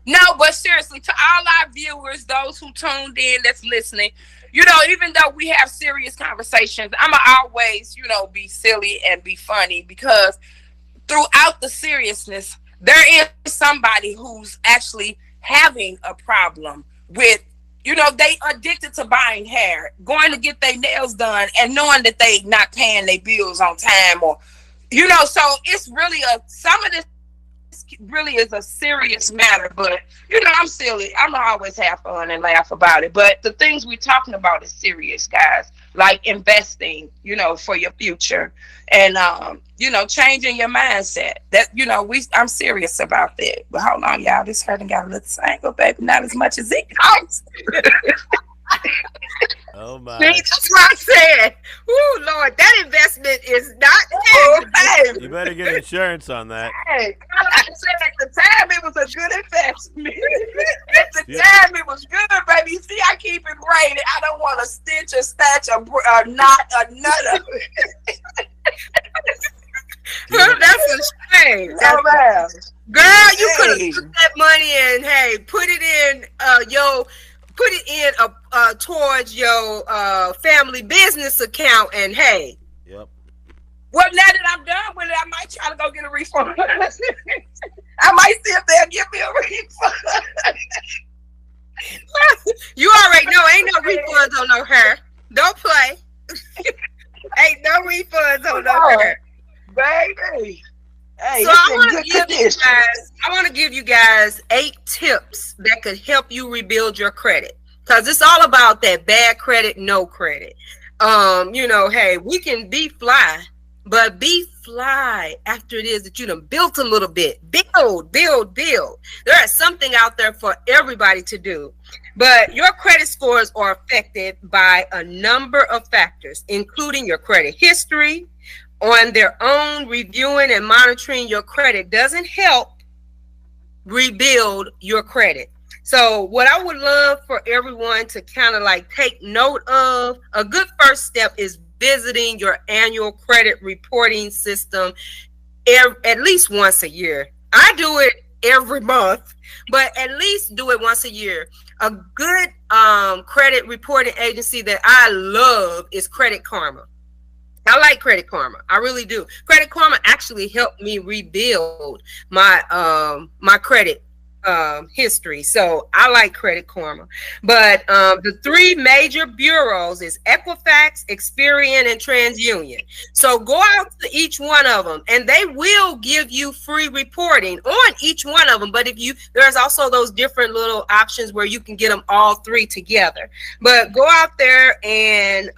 No, but seriously, to all our viewers, those who tuned in, that's listening, you know, even though we have serious conversations, I'ma always, you know, be silly and be funny, because throughout the seriousness, there is somebody who's actually having a problem with, you know, they addicted to buying hair, going to get their nails done, and knowing that they not paying their bills on time, or, you know, so it's really some of this really is a serious matter. But you know, I'm silly. I'm always have fun and laugh about it. But the things we're talking about is serious, guys. Like investing, you know, for your future, and you know, changing your mindset. That, you know, I'm serious about that. But hold on, y'all. This hurting got a little single, baby. Not as much as it costs. Oh my! That's what I said. Ooh, Lord, that investment is not. Hey, You better get insurance on that. hey, like I said, at the time it was a good investment. At the time it was good, baby. You see, I keep it rated. I don't want a stitch, a stitch, a knot, a nut. That's a shame. No, man. Girl, you could have Hey. took that money and hey, put it in towards your family business account, and hey. Yep. Well, now that I'm done with it, I might try to go get a refund. I might see if they'll give me a refund. You already know ain't no refunds on no hair. Don't play. Ain't no refunds on no hair. Baby. Hey, So it's I in want good to give you condition. guys. I want to give you guys 8 tips that could help you rebuild your credit, because it's all about that bad credit, no credit. You know, hey, we can be fly, but be fly after it is that you done built a little bit. Build. There is something out there for everybody to do. But your credit scores are affected by a number of factors, including your credit history. On their own, reviewing and monitoring your credit doesn't help rebuild your credit. So what I would love for everyone to kind of like take note of, a good first step is visiting your annual credit reporting system at least once a year. I do it every month, but at least do it once a year. A good credit reporting agency that I love is Credit Karma. I like Credit Karma. I really do. Credit Karma actually helped me rebuild my my credit history. So I like Credit Karma. But the 3 major bureaus is Equifax, Experian, and TransUnion. So go out to each one of them, and they will give you free reporting on each one of them. But there's also those different little options where you can get them all 3 together. But go out there and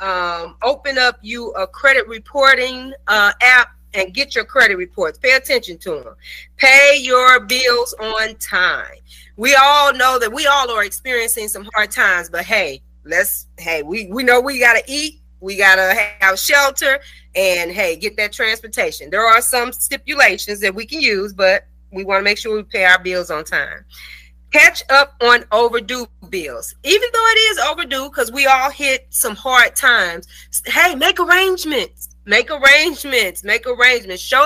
open up you a credit reporting app and get your credit reports. Pay attention to them. Pay your bills on time. We all know that we all are experiencing some hard times, but hey, we know we gotta eat, we gotta have shelter, and hey, get that transportation. There are some stipulations that we can use, but we want to make sure we pay our bills on time. Catch up on overdue bills. Even though it is overdue, because we all hit some hard times, hey, make arrangements. Show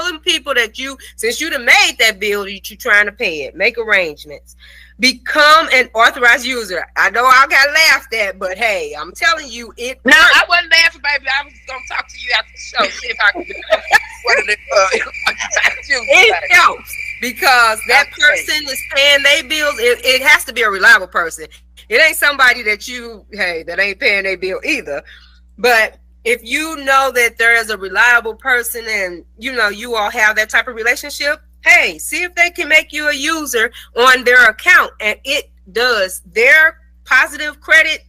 them people that since you done made that bill, that you're trying to pay it. Make arrangements. Become an authorized user. I know I got laughed at, but hey, I'm telling you, it. No, I wasn't laughing, baby. I was gonna talk to you after the show, see if I can become one of the. It helps because that person is paying their bills. It has to be a reliable person. It ain't somebody that that ain't paying their bill either. But if you know that there is a reliable person and you know you all have that type of relationship, hey, see if they can make you a user on their account. And it does. Their positive credit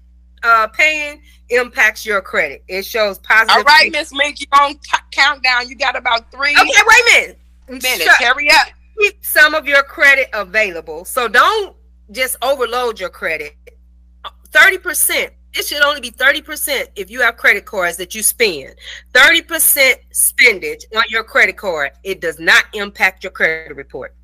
paying impacts your credit. It shows positive. All right, Miss Mink, you're on countdown. You got about 3 Okay, wait a minutes. Hurry up. Keep some of your credit available. So don't just overload your credit. 30% it should only be 30% if you have credit cards that you spend. 30% spendage on your credit card. It does not impact your credit report.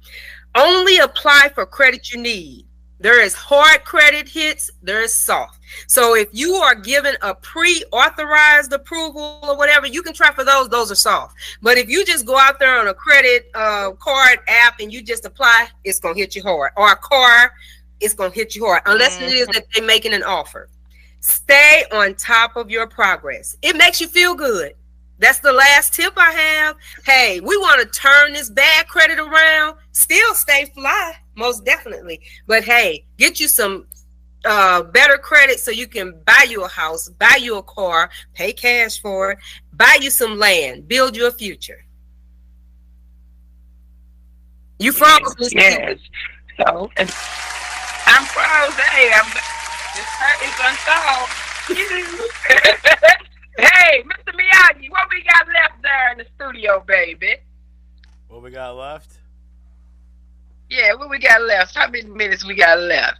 Only apply for credit you need. There is hard credit hits, there is soft. So if you are given a pre-authorized approval or whatever, you can try for those. Those are soft. But if you just go out there on a credit card app and you just apply, it's going to hit you hard. Or a car, it's going to hit you hard. Unless it is that they're making an offer. Stay on top of your progress. It makes you feel good. That's the last tip I have. Hey, we want to turn this bad credit around. Still stay fly, most definitely. But hey, get you some better credit so you can buy you a house, buy you a car, pay cash for it, buy you some land, build you a future. You probably yes. So I'm proud. Hey, this hurt is unsolved. Hey, Mr. Miyagi, what we got left there in the studio, baby? What we got left? Yeah, what we got left? How many minutes we got left?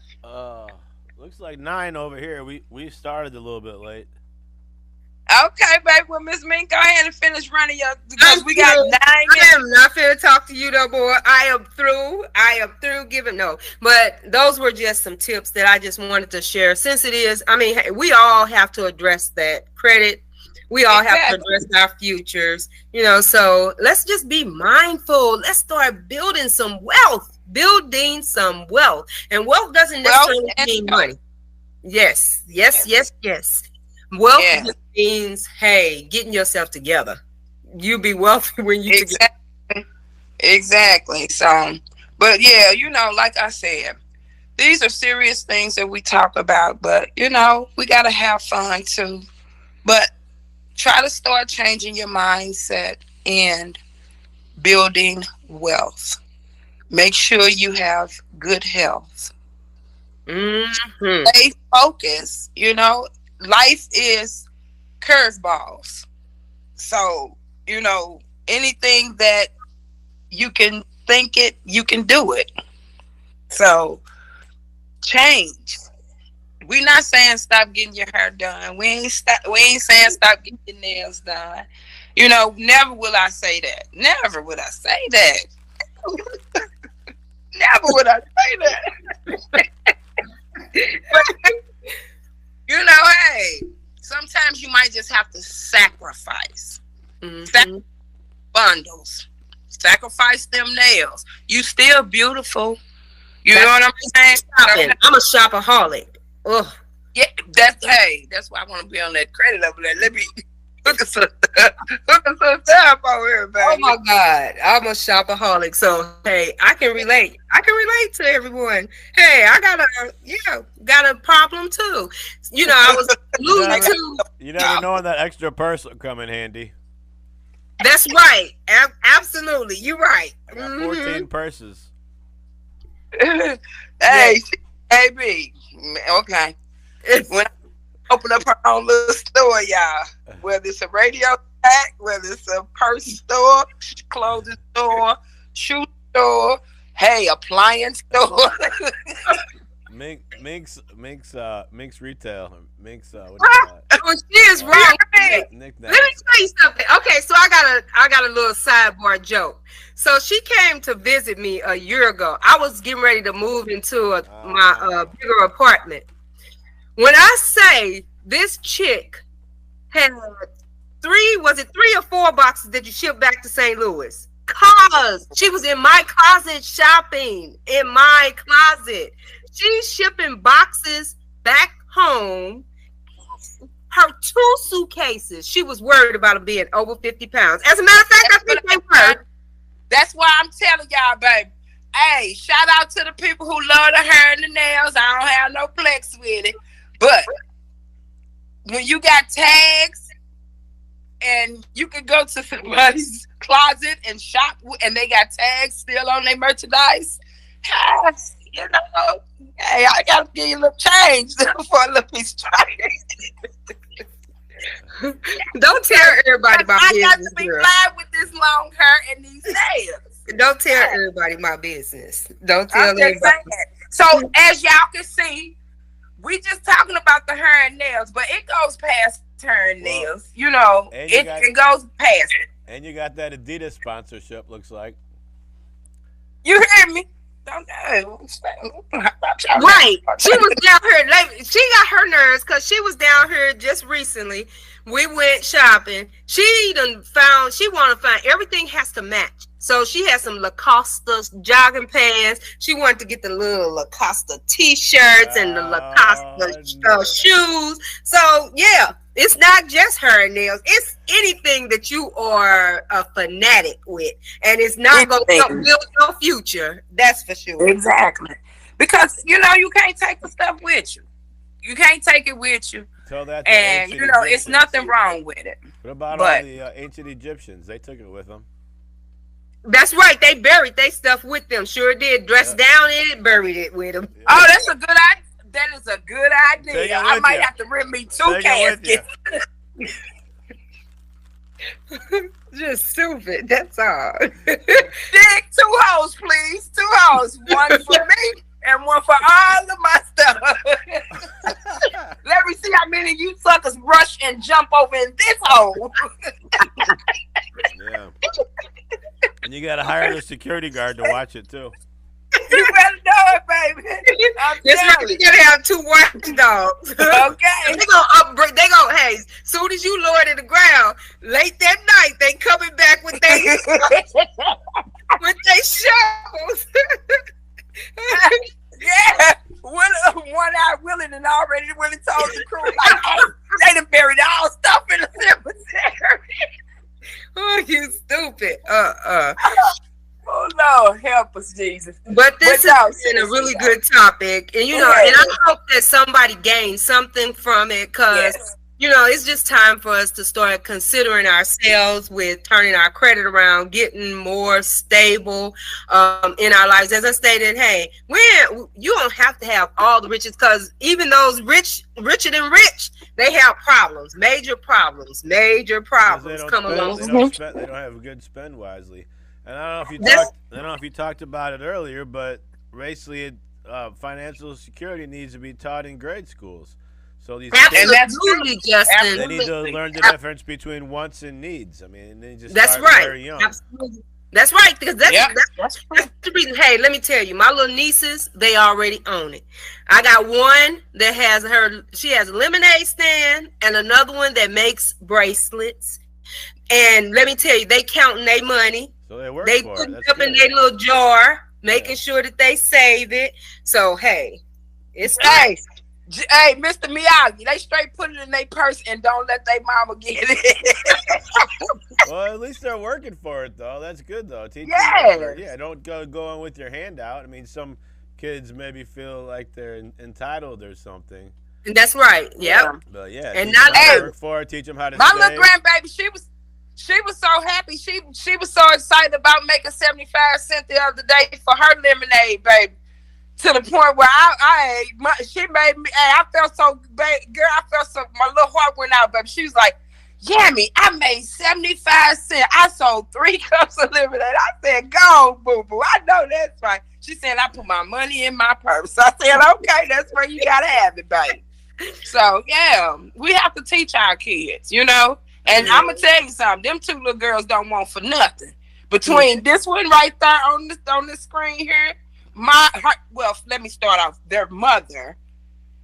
Looks like 9 over here. We started a little bit late. Okay, baby. Well, Miss Mink, go ahead and finish running your, because we got 9 minutes. I am not finna talk to you no more. I am through giving no. But those were just some tips that I just wanted to share. Since it is, I mean, hey, we all have to address that credit. We all have to address our futures, you know, so let's just be mindful. Let's start building some wealth. And wealth doesn't necessarily mean money. Yes. Wealth just means, hey, getting yourself together. You'll be wealthy when you Exactly. So, but yeah, you know, like I said, these are serious things that we talk about, but you know, we got to have fun too. But try to start changing your mindset and building wealth. Make sure you have good health. Stay focused. You know, life is curveballs. So, you know, anything that you can think it, you can do it. So, change. We're not saying stop getting your hair done. We ain't saying stop getting your nails done. You know, never will I say that. Never would I say that. Never would I say that. But, you know, hey, sometimes you might just have to sacrifice. Bundles. Sacrifice them nails. You still beautiful. You know what I'm saying? I'm a shopaholic. Ugh. Yeah, that's why I want to be on that credit over there. Let me look at some stuff over here, baby. Oh my God, I'm a shopaholic. So hey, I can relate. To everyone. Hey, I got a problem too. You know, I was alluding to. You never know when that extra purse will come in handy. That's right. Absolutely, you're right. 14 purses. Hey, AB. Okay. When I open up her own little store, y'all, whether it's a radio shack, whether it's a purse store, clothing store, shoe store, hey, appliance store. Minx retail. Minx what is that? Oh, she is right. Let me tell you something. Okay, so I got a little sidebar joke. So she came to visit me a year ago. I was getting ready to move into my bigger apartment. When I say this chick had 3 or 4 boxes that you shipped back to St. Louis, cause she was in my closet shopping. In my closet, she's shipping boxes back home. Her 2 suitcases. She was worried about them being over 50 pounds. As a matter of fact, I think they were. That's why I'm telling y'all, baby. Hey, shout out to the people who love the hair and the nails. I don't have no flex with it. But when you got tags and you can go to somebody's closet and shop and they got tags still on their merchandise, you know, hey, I got to give you a little change for a little piece of Don't tell everybody my business. I got to be fly with this long hair and these nails. Don't tell everybody my business. Don't tell everybody. So as y'all can see, we just talking about the hair and nails, but it goes past hair and nails. You know, it goes past it. And you got that Adidas sponsorship, looks like. You hear me? Right. She was down here. She got her nerves because she was down here just recently. We went shopping. She want to find everything has to match. So she had some Lacoste jogging pants. She wanted to get the little Lacoste t-shirts and the Lacoste shoes. So yeah, it's not just hair and nails. It's anything that you are a fanatic with, and it's not going to build your future. That's for sure. Exactly, because you can't take the stuff with you. You can't take it with you. Tell that to and it's nothing wrong with it. What about all the ancient Egyptians? They took it with them. That's right. They buried their stuff with them. Sure did. Dressed down in it, buried it with them. Yeah. Oh, that's a good idea. That is a good idea. I might have to rent me 2 caskets. Just stupid. That's all. Dig 2 holes, please. 2 holes. One for me and one for all of my stuff. Let me see how many of you suckers rush and jump over in this hole. Yeah. And you gotta hire the security guard to watch it too. You better know it, baby. That's right. You gotta have 2 watchdogs. Okay. They gonna upgrade. They gonna, hey, soon as you lower to the ground, late that night, they coming back with they shovels. Yeah. One eye willing and already told the crew like, hey, they done buried all stuff in the cemetery. Oh, you stupid. Oh Lord, help us, Jesus. But this has been a really good topic. And and I hope that somebody gains something from it, because it's just time for us to start considering ourselves with turning our credit around, getting more stable in our lives. As I stated, hey, you don't have to have all the riches, because even those richer than rich, they have problems, major problems come along. They don't have a good spend wisely. And I don't know if you talked about it earlier, but basically, financial security needs to be taught in grade schools. So these absolutely, Justin. They need to learn the difference between wants and needs. I mean, they just start very young. Absolutely. That's right, because that's the reason. Hey, let me tell you, my little nieces, they already own it. I got one that she has a lemonade stand, and another one that makes bracelets. And let me tell you, they counting their money. So they put it up in their little jar, making sure that they save it. So hey, it's nice. Hey, Mr. Miyagi, they straight put it in their purse and don't let their mama get it. Well, at least they're working for it, though. That's good, though. Don't go in with your hand out. I mean, some kids maybe feel like they're entitled or something. That's right. Yep. But yeah, and not work for it, teach them how to my save. Little grandbaby, she was so happy. She was so excited about making 75 cents the other day for her lemonade, baby. To the point where she made me. I felt so, girl. I felt so. My little heart went out, baby. She was like, "Yummy! I made 75 cents. I sold 3 cups of lemonade." I said, "Go on, boo boo. I know that's right." She said, "I put my money in my purse." I said, "Okay, that's where you gotta have it, baby." So yeah, we have to teach our kids, And I'm gonna tell you something. Them 2 little girls don't want for nothing. Between this one right there on the screen here. Let me start off. Their mother,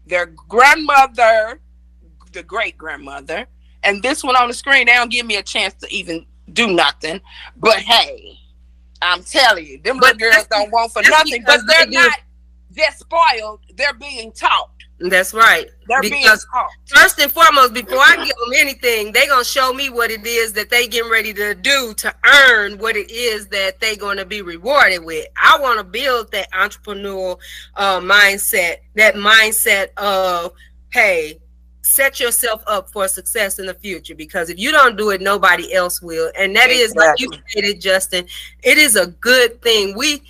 their grandmother, the great grandmother, and this one on the screen, they don't give me a chance to even do nothing. But hey, I'm telling you, them little girls don't want for nothing, but they're not just spoiled. They're being taught. That's right. Because first and foremost, before I give them anything, they're going to show me what it is that they getting ready to do to earn what it is that they're going to be rewarded with. I want to build that entrepreneurial mindset, that mindset of, hey, set yourself up for success in the future, because if you don't do it, nobody else will. And that is, like you stated, Justin, it is a good thing. We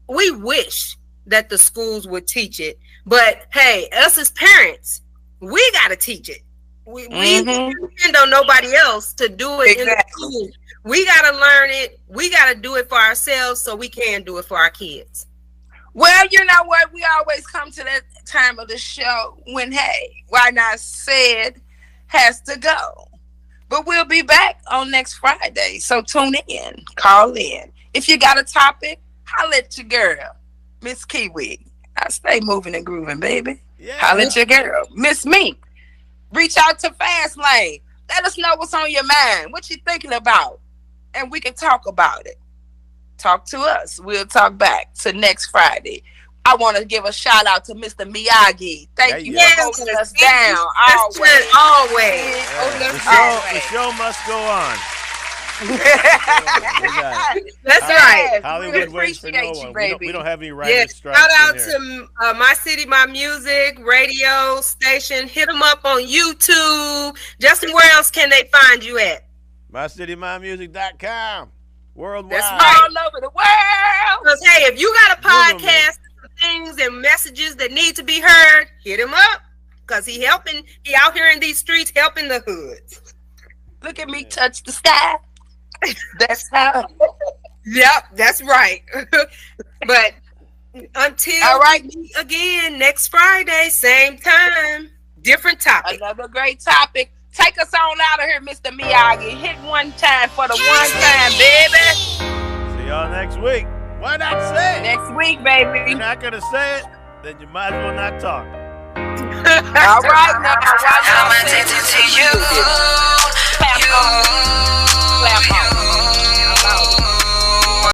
wish that the schools would teach it. But hey, us as parents, we got to teach it. We depend on nobody else to do it in the school. We got to learn it. We got to do it for ourselves so we can do it for our kids. Well, you know what? We always come to that time of the show when, hey, Why Not Said has to go. But we'll be back on next Friday. So tune in, call in. If you got a topic, holla at your girl, Miss Kiwi. I stay moving and grooving, baby. Yeah. Holla at your girl, Miss Mink. Reach out to Fast Lane. Let us know what's on your mind, what you thinking about, and we can talk about it. Talk to us. We'll talk back to next Friday. I want to give a shout out to Mr. Miyagi. Thank you for holding us down. Always. The show must go on. That's right. Hollywood waits for no one. We don't have any writers strikes. Shout out to My City, My Music radio station. Hit them up on YouTube. Justin, where else can they find you at? MyCityMyMusic.com. Worldwide. That's right. All over the world. Because, hey, if you got a podcast, things and messages that need to be heard, hit him up. Because he out here in these streets helping the hoods. Look at me touch the sky. That's how. Yep, that's right. But until we meet again next Friday, same time, different topic. Another great topic. Take us on out of here, Mr. Miyagi. Hit one time for the one time, baby. See y'all next week. Why not say it? Next week, baby. If you're not going to say it, then you might as well not talk. All right, now. I'm addicted to you. Clap on. Clap on.